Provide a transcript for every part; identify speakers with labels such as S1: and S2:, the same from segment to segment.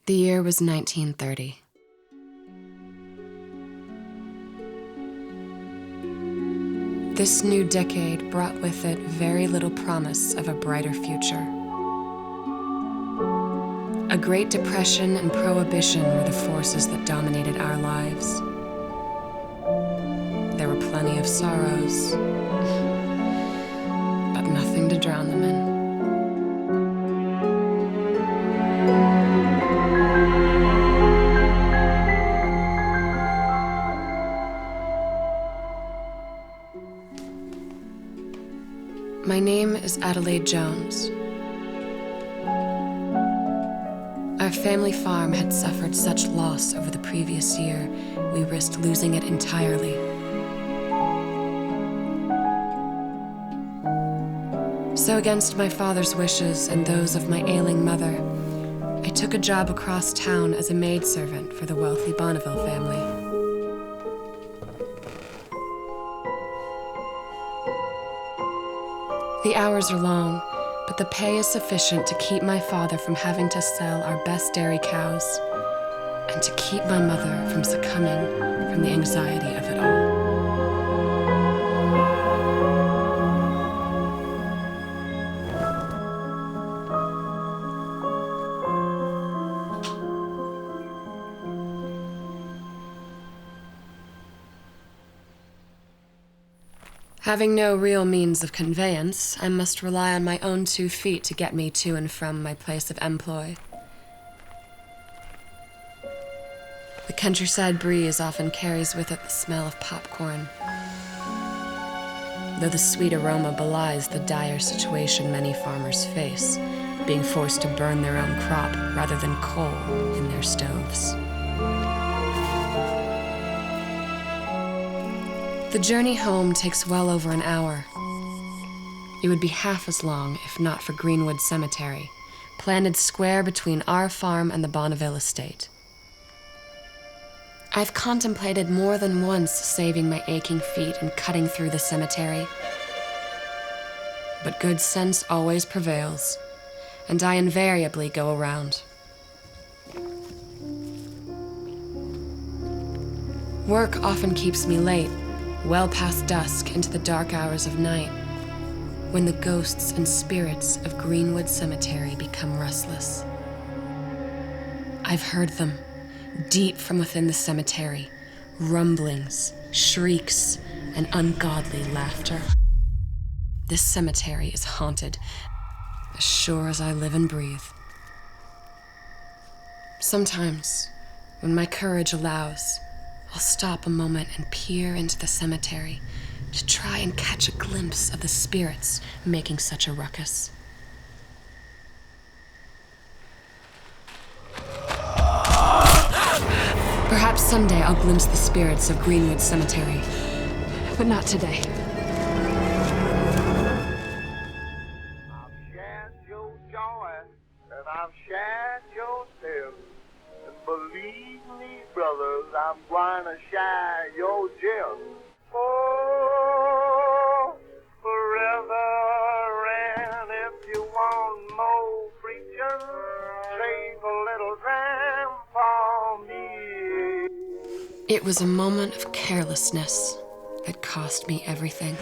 S1: The year was 1930. This new decade brought with it very little promise of a brighter future. A Great Depression and Prohibition were the forces that dominated our lives. There were plenty of sorrows, but nothing to drown them in. My name is Adelaide Jones. Our family farm had suffered such loss over the previous year, we risked losing it entirely. So against my father's wishes and those of my ailing mother, I took a job across town as a maidservant for the wealthy Bonneville family. The hours are long, but the pay is sufficient to keep my father from having to sell our best dairy cows and to keep my mother from succumbing from the anxiety of it all. Having no real means of conveyance, I must rely on my own 2 feet to get me to and from my place of employ. The countryside breeze often carries with it the smell of popcorn, though the sweet aroma belies the dire situation many farmers face, being forced to burn their own crop rather than coal in their stoves. The journey home takes well over an hour. It would be half as long if not for Greenwood Cemetery, planted square between our farm and the Bonneville estate. I've contemplated more than once saving my aching feet and cutting through the cemetery. But good sense always prevails, and I invariably go around. Work often keeps me late, well past dusk into the dark hours of night, when the ghosts and spirits of Greenwood Cemetery become restless. I've heard them, deep from within the cemetery, rumblings, shrieks, and ungodly laughter. This cemetery is haunted, as sure as I live and breathe. Sometimes, when my courage allows, I'll stop a moment and peer into the cemetery to try and catch a glimpse of the spirits making such a ruckus. Perhaps someday I'll glimpse the spirits of Greenwood Cemetery, but not today.
S2: I've shared your joy and I've shared your tears. Believe me, brothers, I'm going to share your gifts. Oh, forever, and if you want more preaching, save a little time for me.
S1: It was a moment of carelessness that cost me everything.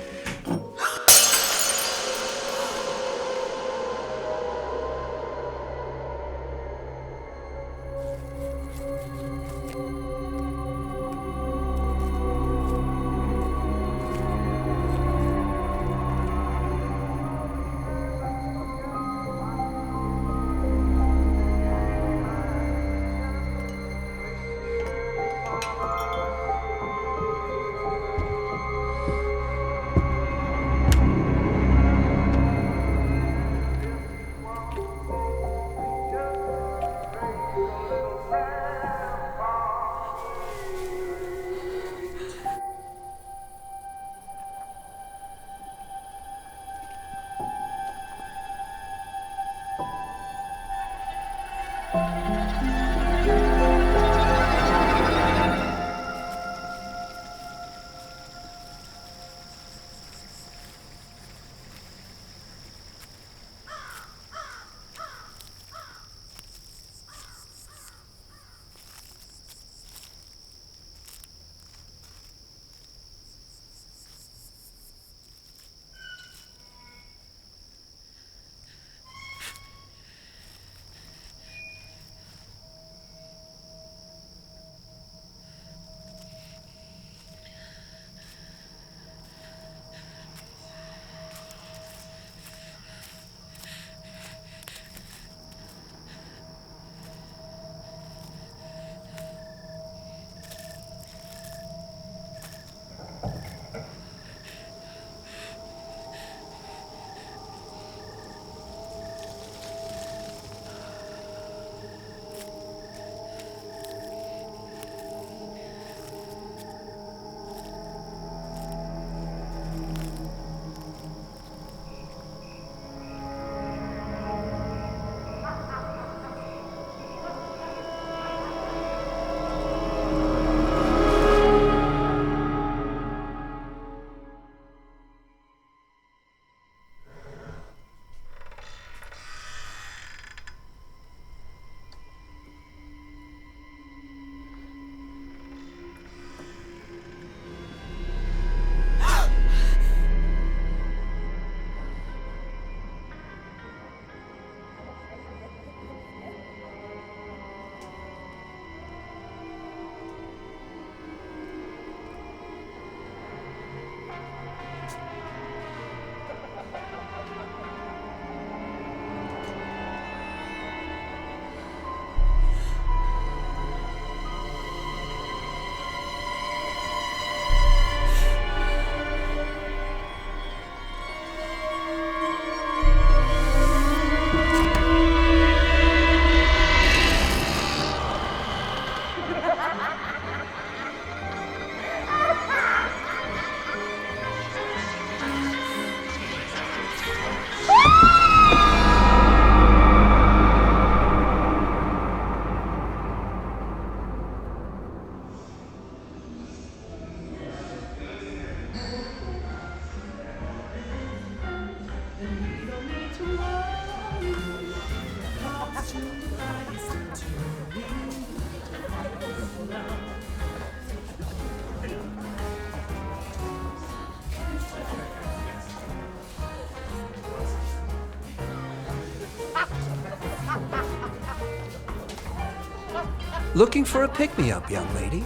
S3: Looking for a pick-me-up, young lady?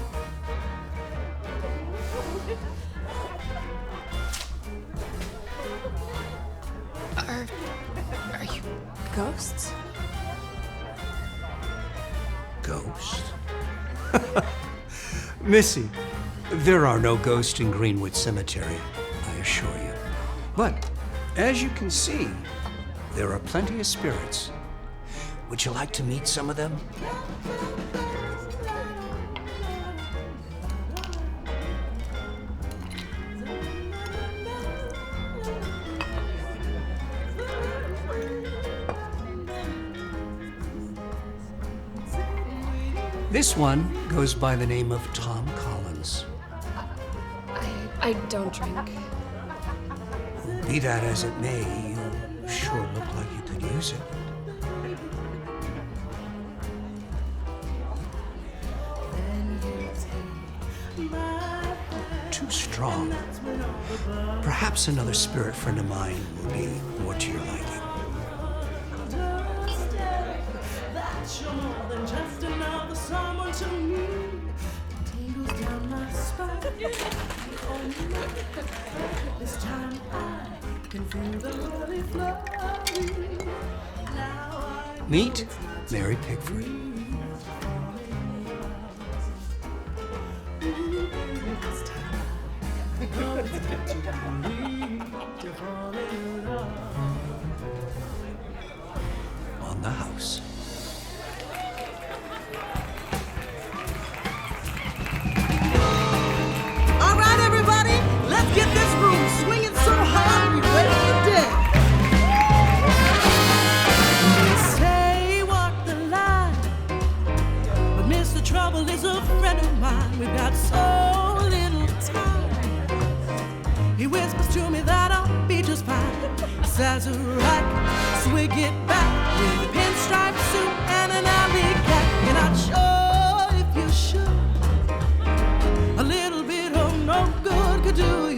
S1: Are you ghosts?
S3: Ghost? Missy, there are no ghosts in Greenwood Cemetery, I assure you. But, as you can see, there are plenty of spirits. Would you like to meet some of them? This one goes by the name of Tom Collins.
S1: I don't drink.
S3: Be that as it may, you sure look like you could use it. Too strong. Perhaps another spirit friend of mine will be more to your liking.
S4: You're more than just another someone to me. Tingles down my spine. This time I can feel the holy flowing.
S3: Meet Mary Pickford. On the house.
S4: All right, everybody, let's get this room swinging so hard we wake the dead. They say walk the line, but Mr. Trouble is a friend of mine. We've got so little time. He whispers to me that I'll be just fine. Says right, so we get back with a pinstripe suit and an alley cat. And I'd sure if you should. A little bit of no good could do